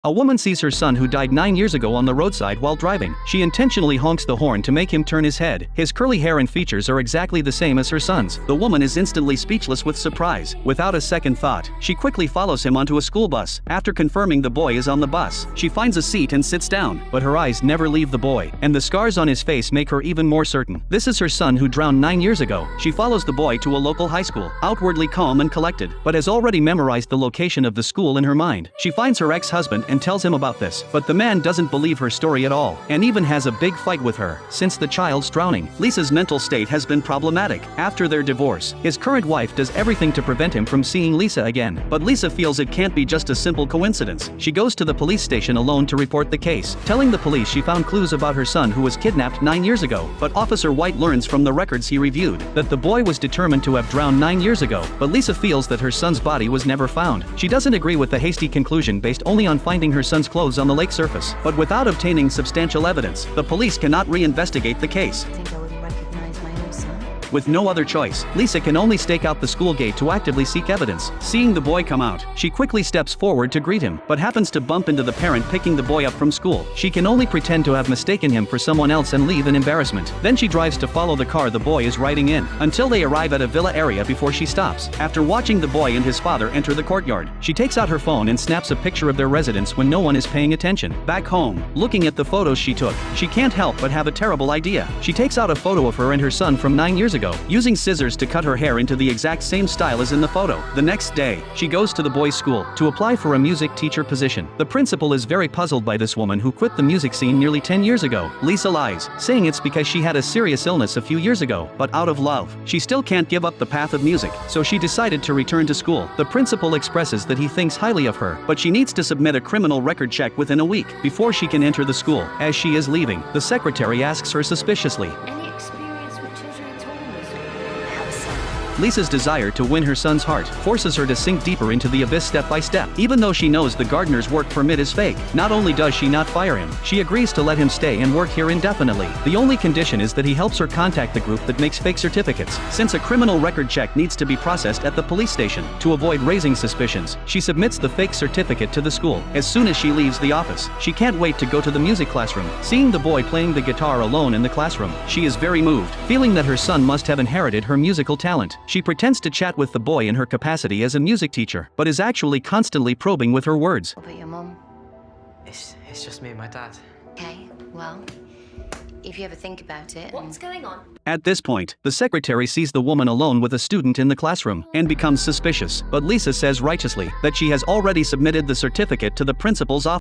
A woman sees her son who died 9 years ago on the roadside while driving. She intentionally honks the horn to make him turn his head. His curly hair and features are exactly the same as her son's. The woman is instantly speechless with surprise. Without a second thought, she quickly follows him onto a school bus. After confirming the boy is on the bus, she finds a seat and sits down. But her eyes never leave the boy, and the scars on his face make her even more certain. This is her son who drowned 9 years ago. She follows the boy to a local high school, outwardly calm and collected, but has already memorized the location of the school in her mind. She finds her ex-husband and tells him about this, but the man doesn't believe her story at all, and even has a big fight with her. Since the child's drowning, Lisa's mental state has been problematic. After their divorce, his current wife does everything to prevent him from seeing Lisa again, but Lisa feels it can't be just a simple coincidence. She goes to the police station alone to report the case, telling the police she found clues about her son who was kidnapped 9 years ago, but Officer White learns from the records he reviewed that the boy was determined to have drowned 9 years ago, but Lisa feels that her son's body was never found. She doesn't agree with the hasty conclusion based only on finding her son's clothes on the lake surface, but without obtaining substantial evidence, the police cannot reinvestigate the case. I think I would recognize my own son. With no other choice, Lisa can only stake out the school gate to actively seek evidence. Seeing the boy come out, she quickly steps forward to greet him, but happens to bump into the parent picking the boy up from school. She can only pretend to have mistaken him for someone else and leave in embarrassment. Then she drives to follow the car the boy is riding in, until they arrive at a villa area before she stops. After watching the boy and his father enter the courtyard, she takes out her phone and snaps a picture of their residence when no one is paying attention. Back home, looking at the photos she took, she can't help but have a terrible idea. She takes out a photo of her and her son from 9 years ago, using scissors to cut her hair into the exact same style as in the photo. The next day, she goes to the boys' school to apply for a music teacher position. The principal is very puzzled by this woman who quit the music scene nearly 10 years ago. Lisa lies, saying it's because she had a serious illness a few years ago, but out of love, she still can't give up the path of music, so she decided to return to school. The principal expresses that he thinks highly of her, but she needs to submit a criminal record check within a week before she can enter the school. As she is leaving, the secretary asks her suspiciously, Any experience with children at all? I have a son. Lisa's desire to win her son's heart forces her to sink deeper into the abyss step by step. Even though she knows the gardener's work permit is fake, not only does she not fire him, she agrees to let him stay and work here indefinitely. The only condition is that he helps her contact the group that makes fake certificates, since a criminal record check needs to be processed at the police station. To avoid raising suspicions, she submits the fake certificate to the school. As soon as she leaves the office, she can't wait to go to the music classroom. Seeing the boy playing the guitar alone in the classroom, she is very moved, feeling that her son must have inherited her musical talent. She pretends to chat with the boy in her capacity as a music teacher, but is actually constantly probing with her words. What about your mom? It's just me and my dad. Okay, well, if you ever think about it. What's going on? At this point, the secretary sees the woman alone with a student in the classroom and becomes suspicious, but Lisa says righteously that she has already submitted the certificate to the principal's office.